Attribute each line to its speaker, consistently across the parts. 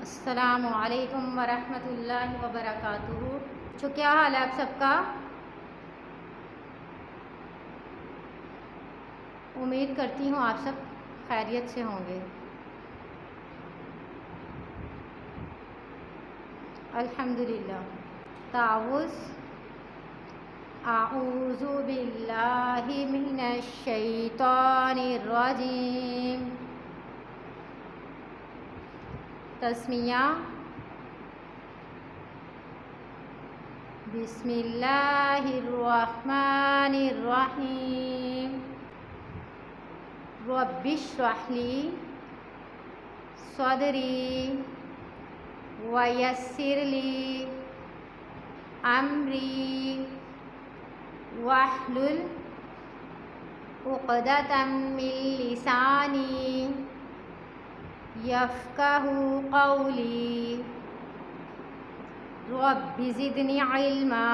Speaker 1: अस्सलामुअलैकुम वरहमतुल्लाहि वबरकातुहू। तो क्या हाल है आप सबका? उम्मीद करती हूँ आप सब खैरियत से होंगे। अल्हम्दुलिल्लाह। तावुज़ आऊज़ु बिल्लाहि मिनश शैतानिर रजीम। तस्मिया बिस्मिल्लाहिर्रहमानिर्रहीम। रब्बिश्रहली सदरी वयस्सिरली अमरी वहलुल उक़दतम मिन लिसानी यफ़क़हू क़ौली। रब्बि ज़िदनी इल्मा।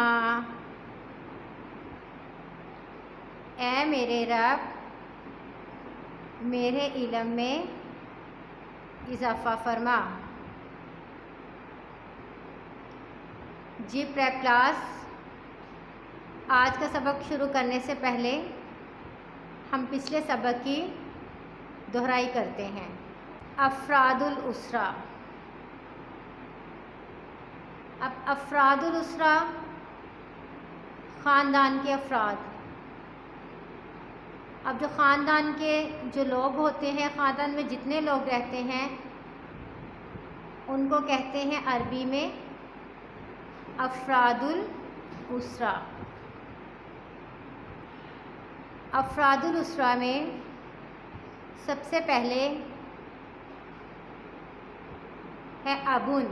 Speaker 1: ए मेरे रब, मेरे इल्म में इज़ाफ़ा फरमा। जी प्रेप क्लास, आज का सबक शुरू करने से पहले हम पिछले सबक की दोहराई करते हैं। अफ़रादुल उसरा। अब अफ़रादुल उसरा ख़ानदान के अफ़राद। अब जो ख़ानदान के जो लोग होते हैं, ख़ानदान में जितने लोग रहते हैं, उनको कहते हैं अरबी में अफ़रादुल उसरा। अफ़रादुल उसरा में सबसे पहले है अबुन।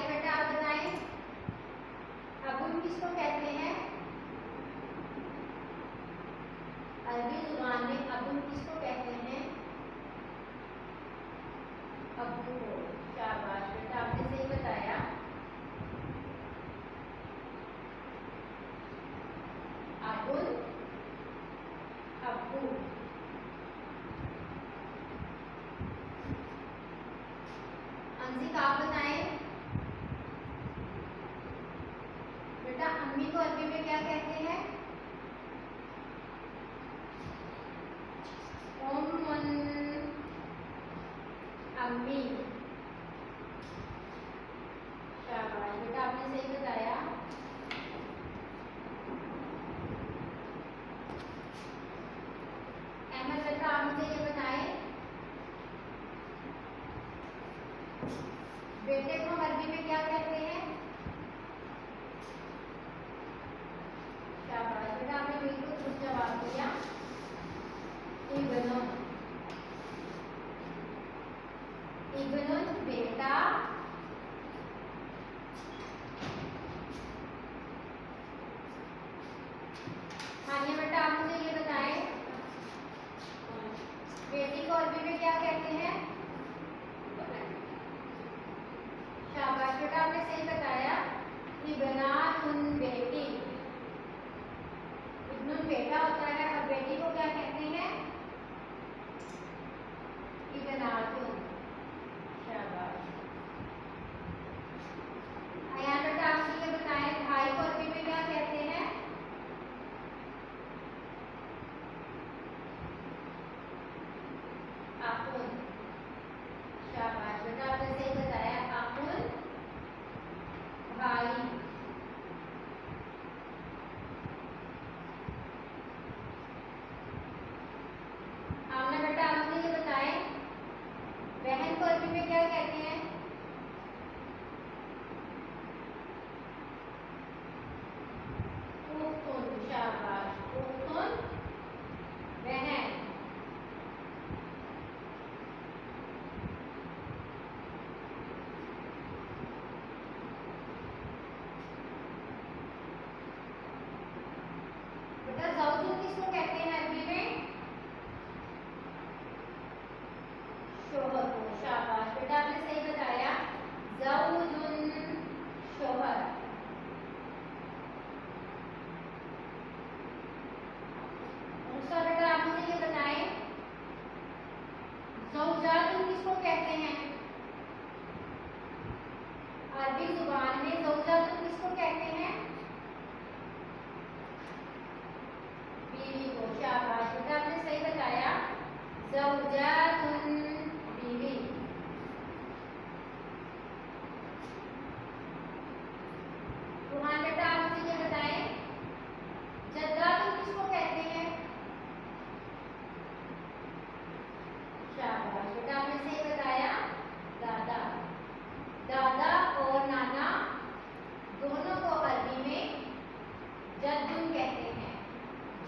Speaker 1: बेटा आप बताएं, अबुन किसको कहते हैं? अरबी ज़ुबान में अबुन किसको कहते हैं? अब्बू को। शाबाश बेटा, आपने सही बताया। अबुन, अब्बू। अंशिका आप बताएं बेटा, अम्मी को अरबी में क्या कहते हैं? उम्मुन, अम्मी। शाबाश बेटा, आपने सही बताया। अहमद बेटा, आप मुझे ये बताएं, बेटे को हम अरबी में क्या कहते हैं? शाबाश बेटा, आपने बिल्कुल ठीक जवाब दिया। इब्नुन। इब्नुन बेटा। हानिया बेटा, आप मुझे ये बताएं, बेटी को अरबी में क्या कहते हैं? शाबाश बेटा, आपने सही बताया। इब्नातुन बेटी। इब्नुन बेटा होता है और बेटी को क्या कहते हैं? इब्नातुन। शाबाश। अयान बेटा, आप मुझे ये बताएं, भाई को अरबी में क्या कहते हैं? अखुन। शाबाश बेटा, आपने सही बताया। अखुन भाई। आमना बेटा, आप मुझे ये बताएं, बहन को अरबी में क्या कहते हैं? उख्तुन। शाबाश। उख्तुन बहन। बेटा ज़ौजुन किसको कहते हैं अरबी में? शोहर को। शाबाश बेटा, आपने सही बताया। अरबी जुबान में ज़ौजातुन किसको कहते हैं? बीवी को। शाबाश बेटा, आपने सही बताया, ज़ौजातुन बीवी। रुहान बेटा, आप मुझे ये बताएं, जद्दातुन किसको कहते हैं? शाबाश बेटा, आपने सही बताया, दादा। दादा और नाना दोनों को अरबी में जद्दुन कहते हैं।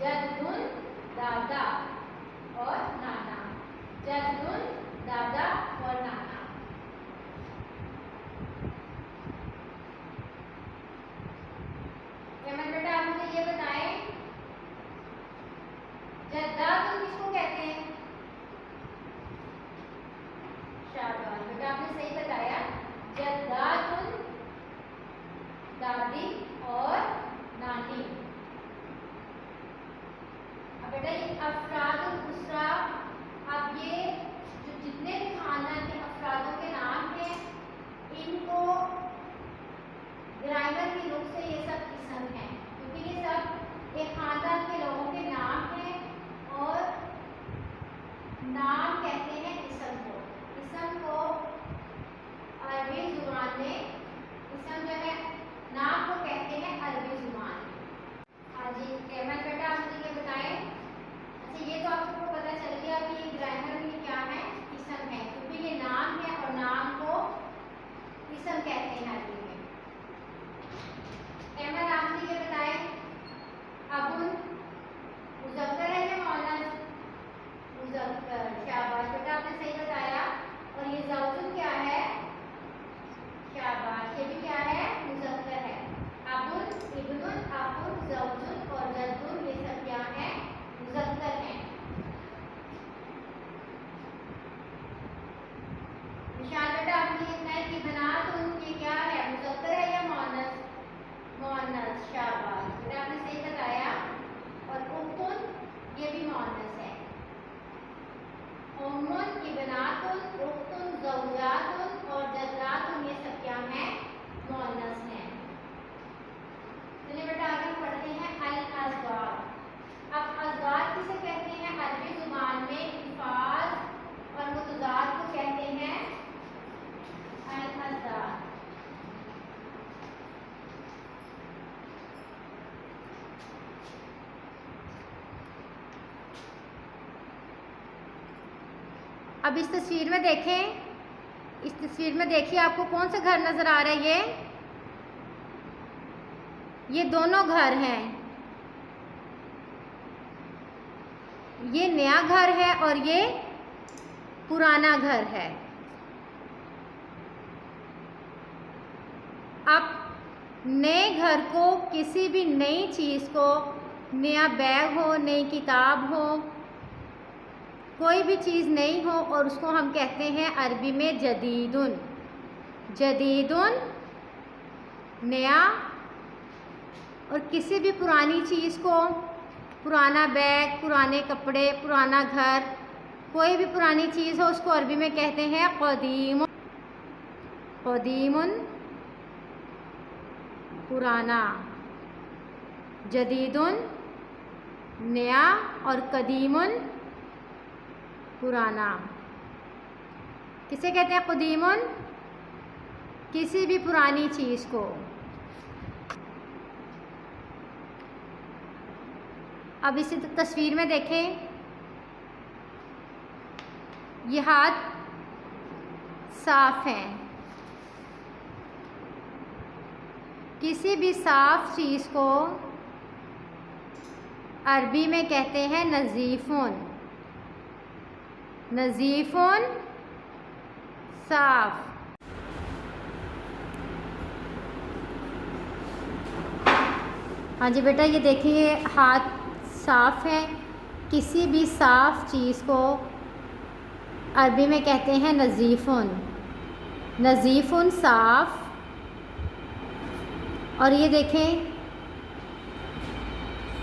Speaker 1: जद्दुन दादा और नाना, जद्दुन दादा और नाना। हेमंत बेटा, आप मुझे ये बताएं, जद्दातुन किसको कहते हैं? शाबाश बेटा, आपने सही बताया, जद्दातुन दादी और नानी। अब बेटा ये अफरादुल उसरा, अब ये जो जितने भी खानदान के अफरादों के नाम हैं, इनको ग्रामर की रुख से ये सब किस्म हैं, क्योंकि ये सब एक खानदान के लोगों के नाम हैं और नाम कहते हैं इस्म को। इस्म को अरबी जुबान में, इस्म जो है नाम को कहते हैं अरबी जुबान में। हाँ जी अहमद बेटा, आप मुझे ये बताएं, अच्छा ये तो आपको पता चल गया कि ये ग्रामर में क्या है, इस्म है, क्योंकि ये नाम है और नाम को इस्म कहते हैं अरबी में। अहमद, आप मुझे ये बताएं, अबुन मुज़क्कर है या मुअन्नस? मुज़क्कर। शाबाश बेटा, आपने सही बताया। और ये ज़ौजुन क्या है? शाबाश, ये भी क्या है? मुज़क्कर है। अबुन, इब्नुन, अखुन, ज़ौजुन और जद्दुन, ये सब क्या है? मुज़क्कर हैं। निशान बेटा, आप मुझे इतना है कि बनातुन, ये क्या है? मुज़क्कर है या मुअन्नस? मुअन्नस। शाबाश बेटा, आपने सही बताया। और उख्तुन, ये भी मुअन्नस है। उम्मुन, इब्नातुन, उख्तुन, ज़ौजातुन और जद्दातुन, ये सब क्या हैं? मुअन्नस हैं। चलिए बेटा आगे पढ़ते हैं अल-अज़वाज। अब अज़वाज किसे कहते हैं? अरबी जुबान में अल्फाज और मुतज़ाद को कहते हैं अल-अज़वाज। अब इस तस्वीर में देखें, इस तस्वीर में देखिए आपको कौन सा घर नजर आ रहा है? ये दोनों घर हैं। ये नया घर है और ये पुराना घर है। अब नए घर को, किसी भी नई चीज़ को, नया बैग हो, नई किताब हो, कोई भी चीज़ नई हो और उसको हम कहते हैं अरबी में जदीदुन। जदीदुन नया। और किसी भी पुरानी चीज़ को, पुराना बैग, पुराने कपड़े, पुराना घर, कोई भी पुरानी चीज़ हो उसको अरबी में कहते हैं क़दीमुन। क़दीमुन पुराना, जदीदुन नया और क़दीमुन पुराना। किसे कहते हैं क़दीमुन? किसी भी पुरानी चीज़ को। अब इसी तस्वीर में देखें, ये हाथ साफ हैं। किसी भी साफ चीज़ को अरबी में कहते हैं नज़ीफ़ुन। नज़ीफ़ुन साफ। हाँ जी बेटा, ये देखिए हाथ साफ है। किसी भी साफ चीज़ को अरबी में कहते हैं नज़ीफ़ुन। नज़ीफ़ुन साफ। और ये देखें,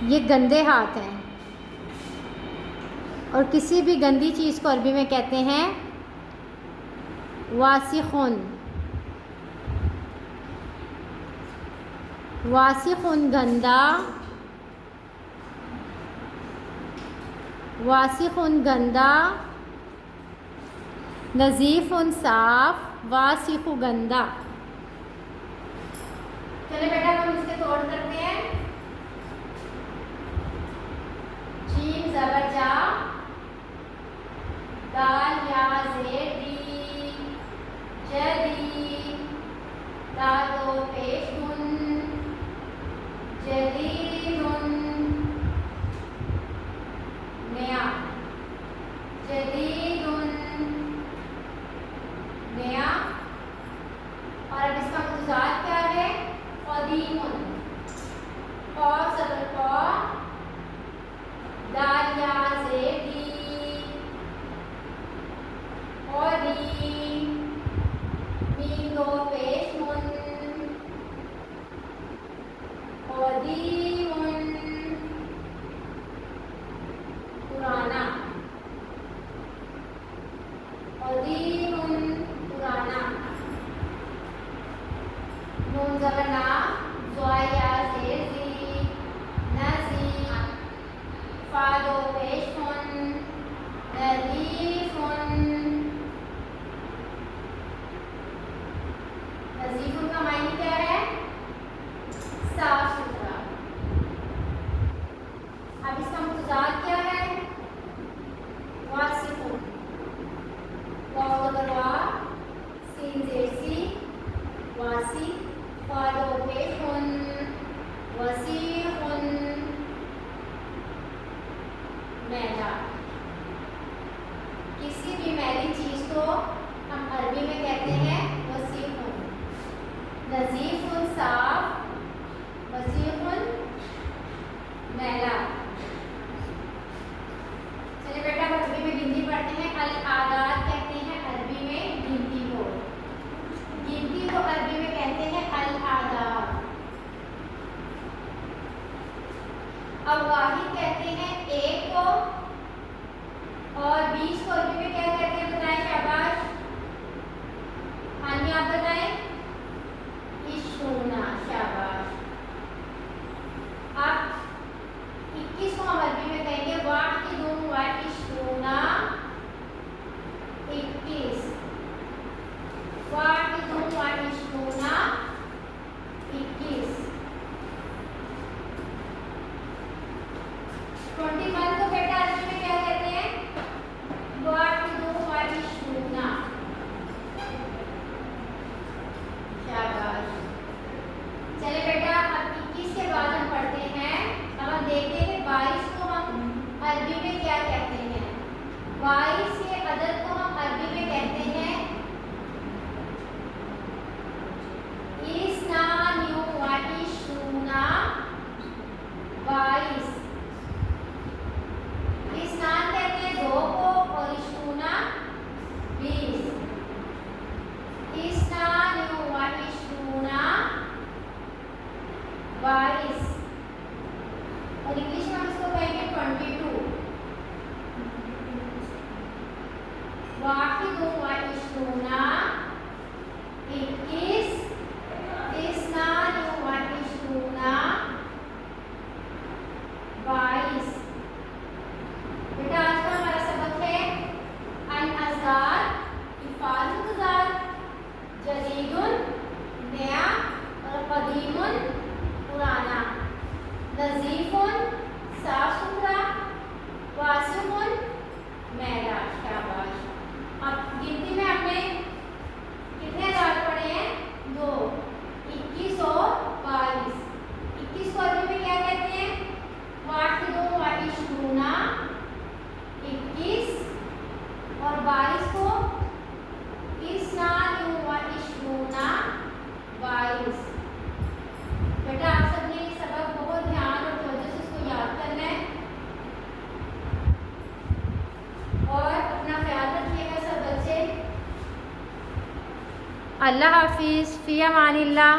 Speaker 1: ये गंदे हाथ हैं। और किसी भी गंदी चीज़ को अरबी में कहते हैं वासिख़ुन। वासिखुन गंदा, वासिखुन गंदा, नज़ीफ़ुन साफ, वासिखु गंदा। चले बेटा हम इसके तोड़ करते हैं। जीम ज़बर जा, दाल या ज़ेर दी, जदी, दाल दो पेश गुन, जदीदुन, नया, जदीदुन, नया। और अब इसका मुज़ाद क्या है? क़दीमुन, क़ाफ ज़बर क़ा, दाल या ज़ेर दी, क़दीम, मीम दो पेश मुन, क़दीमुन, पुराना, क़दीमुन, पुराना। नून ज़बर ना, ज़ा या ज़ेर ज़ी, नज़ी, फ़ा दो पेश फुन, नज़ीफ़ुन, नज़ीफ़ुन का मायने क्या है? साफ सुथरा। अब इसका मुतज़ाद क्या है? वासिखुन, वाव ज़बर वा, सीन ज़ेर सी, वासी, फ़ा दो पेश फुन, वसीख़ुन, मैला। किसी भी मैली चीज़ को हम अरबी में कहते हैं वसीख़ुन। नज़ीफ़ुन साफ, वसीख़ुन मैला। चलिए बेटा हम अरबी में गिनती पढ़ते हैं। अल आदाद कहते हैं अरबी में गिनती को। गिनती को अरबी में कहते हैं अल आदाद। अब वाहिद कहते हैं एक को, और 20 को अरबी में क्या कहते हैं? बताएं शाबाश। हानिया आप बताएं। इश्रूना, शाबाश। अब 21 को हम अरबी में कहेंगे वाहिदुन व इश्रूना, 21, वाहिदुन व इश्रूना, 21। 21 को बेटा अरबी में क्या कहते हैं? वाहिदुन व इश्रूना, शाबाश। चले बेटा अब 21 के बाद हम पढ़ते हैं। अब हम देखते हैं 22 को हम अरबी में क्या कहते हैं। 22 के अदद को हम अरबी में कहते हैं इस्नानी व इश्रूना, 22। इस्नान कहते हैं 2 को, और इश्रूना 20। इस्नानी व इश्रूना, 22। और इंग्लिश में हम इसको कहेंगे 22। वाहिदुन व इश्रूना, 21। इस्नानी व इश्रूना, 22। बेटा आज का हमारा सबक है अल अज़ाद, हिफाज़त, जदीदुन नया, और क़दीमुन पुराना, नज़ीफ़ुन साफ सुथरा, वासिख़ुन मैला, शाबाश। अब गिनती में हमने कितने अज़ाद पढ़े हैं? 2, 21 और 22। 21 को अरबी में क्या कहते हैं? वाहिदुन व इश्रूना, 21, और 22 को इस्नानी व इश्रूना, 22। बेटा आप सबने ये सबक बहुत ध्यान और तवज्जो से इसको याद करना है, और अपना ख्याल रखिएगा सब बच्चे। अल्लाह हाफिज़, फ़ी अमानिल्लाह।